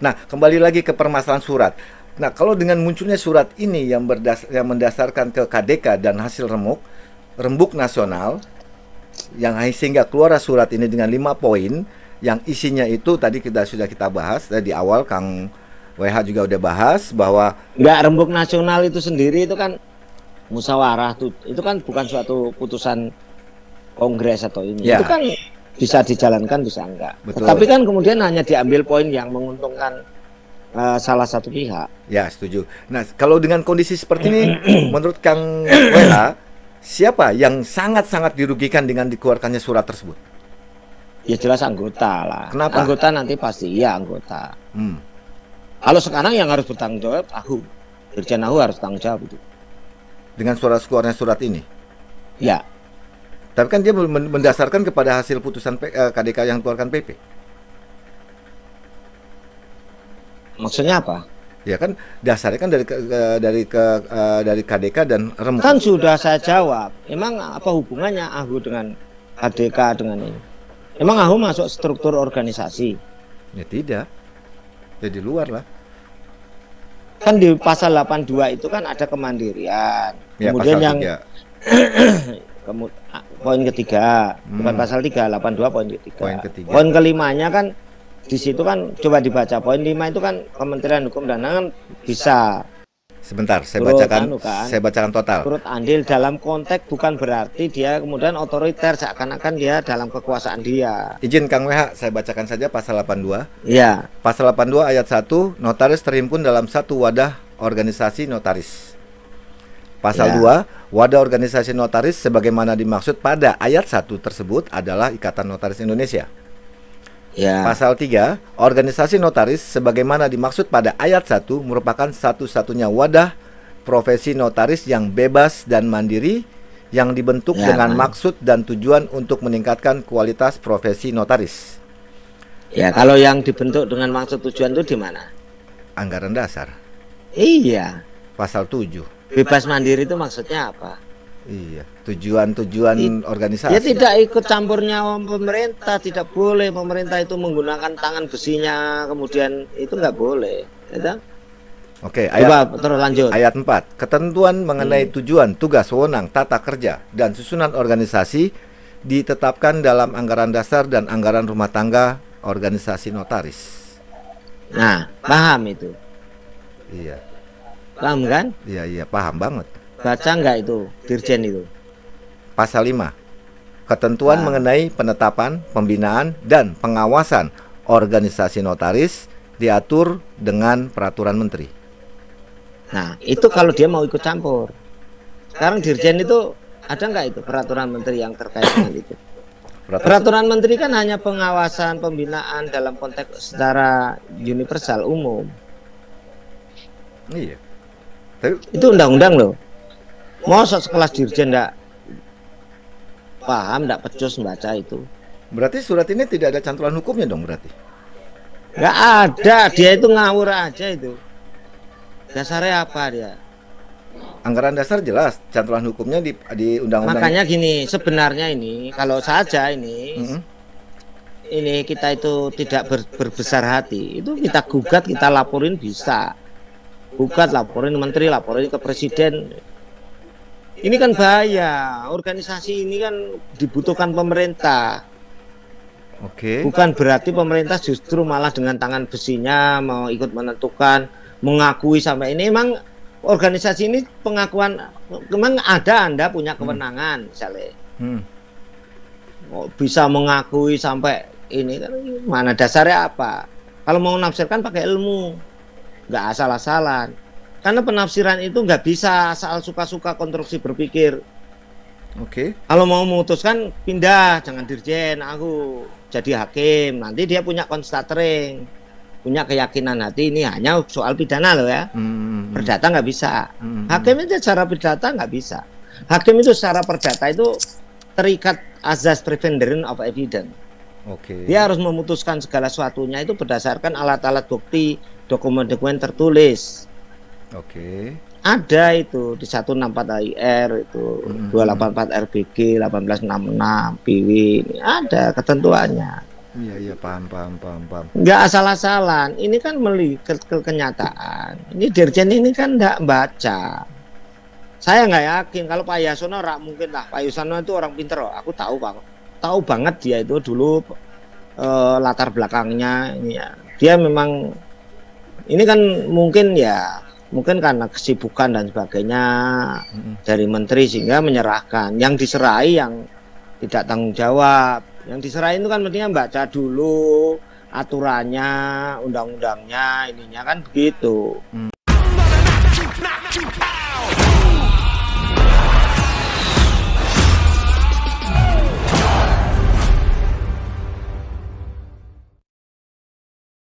Nah, kembali lagi ke permasalahan surat. Nah, kalau dengan munculnya surat ini yang mendasarkan ke KDK dan hasil rembuk nasional, yang sehingga keluar surat ini dengan 5 poin, yang isinya itu tadi sudah kita bahas di awal, Kang WH juga udah bahas bahwa nggak, rembuk nasional itu sendiri itu kan musyawarah tuh, itu kan bukan suatu putusan kongres atau ini, ya, itu kan bisa dijalankan bisa enggak. betul. Tapi kan kemudian hanya diambil poin yang menguntungkan salah satu pihak. Ya, setuju. Nah, kalau dengan kondisi seperti ini, menurut Kang WH, siapa yang sangat-sangat dirugikan dengan dikeluarkannya surat tersebut? Ya jelas anggota lah. Kenapa? Anggota nanti pasti ya anggota. Kalau sekarang yang harus bertanggung jawab AHU, Dirjen AHU harus tanggung jawab itu. Dengan keluarnya surat ini? Ya. Tapi kan dia mendasarkan kepada hasil putusan KDK yang keluarkan PP. Maksudnya apa? Ya kan dasarnya kan dari KDK dan rembuk. Kan sudah saya jawab. Emang apa hubungannya AHU dengan KDK dengan ini? Emang AHU masuk struktur organisasi? Ya tidak. Jadi luar lah. Kan di pasal 82 itu kan ada kemandirian. Ya, kemudian pasal yang poin ketiga, bukan pasal 3, 82 poin ketiga. Poin kelimanya kan di situ kan coba dibaca poin 5 itu kan Kementerian Hukum dan HAM bisa. Sebentar, saya bacakan total. Turut andil dalam konteks bukan berarti dia kemudian otoriter, seakan-akan dia dalam kekuasaan dia. Izin Kang WH, saya bacakan saja pasal 82. Iya. Pasal 82 ayat 1, notaris terhimpun dalam satu wadah organisasi notaris. Pasal 2, wadah organisasi notaris sebagaimana dimaksud pada ayat 1 tersebut adalah Ikatan Notaris Indonesia. Ya. Pasal 3, organisasi notaris sebagaimana dimaksud pada ayat 1 merupakan satu-satunya wadah profesi notaris yang bebas dan mandiri yang dibentuk dengan maksud dan tujuan untuk meningkatkan kualitas profesi notaris. Ya, kalau yang dibentuk dengan maksud tujuan itu di mana? Anggaran dasar. Iya. Pasal 7. Bebas mandiri itu maksudnya apa? Iya, tujuan organisasi. Ya tidak ikut campurnya pemerintah, tidak boleh pemerintah itu menggunakan tangan besinya, kemudian itu nggak boleh. Ya, oke, terus lanjut. Ayat 4, ketentuan mengenai tujuan, tugas, wewenang, tata kerja, dan susunan organisasi ditetapkan dalam anggaran dasar dan anggaran rumah tangga organisasi notaris. Nah, paham itu? Iya. Paham kan? Iya, paham banget. Baca nggak itu, Dirjen itu? Pasal 5, ketentuan mengenai penetapan, pembinaan, dan pengawasan organisasi notaris diatur dengan peraturan menteri. Nah, itu kalau dia mau ikut campur. Sekarang Dirjen itu ada nggak itu peraturan menteri yang terkait dengan itu? Peraturan menteri kan hanya pengawasan, pembinaan dalam konteks secara universal, umum. Iya. Itu undang-undang loh. Masa sekelas Dirjen enggak paham, enggak pecus membaca itu? Berarti surat ini tidak ada cantolan hukumnya dong berarti? Enggak ada, dia itu ngawur aja itu. Dasarnya apa dia? Anggaran dasar jelas, cantolan hukumnya di undang-undang. Makanya gini, sebenarnya ini kalau saja ini kita itu tidak berbesar hati, itu kita gugat, kita laporin bisa. Gugat, laporin menteri, laporin ke presiden. Ini kan bahaya. Organisasi ini kan dibutuhkan pemerintah. Oke. Bukan berarti pemerintah justru malah dengan tangan besinya mau ikut menentukan, mengakui sampai ini. Emang organisasi ini pengakuan, memang ada Anda punya kewenangan misalnya. Bisa mengakui sampai ini kan mana dasarnya apa? Kalau mau menafsirkan pakai ilmu, nggak asal-asalan. Karena penafsiran itu nggak bisa asal suka-suka konstruksi berpikir. Oke. Kalau mau memutuskan pindah, jangan Dirjen, aku jadi hakim. Nanti dia punya konstatering, punya keyakinan hati ini hanya soal pidana loh ya. Perdata nggak bisa. Hakim itu secara perdata nggak bisa. Hakim itu secara perdata itu terikat azas preponderance of evidence. Oke. Dia harus memutuskan segala sesuatunya itu berdasarkan alat-alat bukti, dokumen-dokumen tertulis. Oke. Ada itu di 164 AIR itu 284 RBG 1866 PW, ada ketentuannya. Iya, iya, paham, paham, paham, paham. Nggak asal-asalan. Ini kan melihat ke kenyataan. Ini Dirjen ini kan nggak baca. Saya nggak yakin kalau Pak Yasono mungkin lah. Pak Yasono itu orang pinter. Aku tahu Pak. Tahu banget dia itu dulu latar belakangnya. Ya. Dia memang ini kan mungkin karena kesibukan dan sebagainya dari menteri sehingga menyerahkan. Yang diserahi yang tidak tanggung jawab. Yang diserahin itu kan mestinya baca dulu aturannya, undang-undangnya, ininya kan begitu.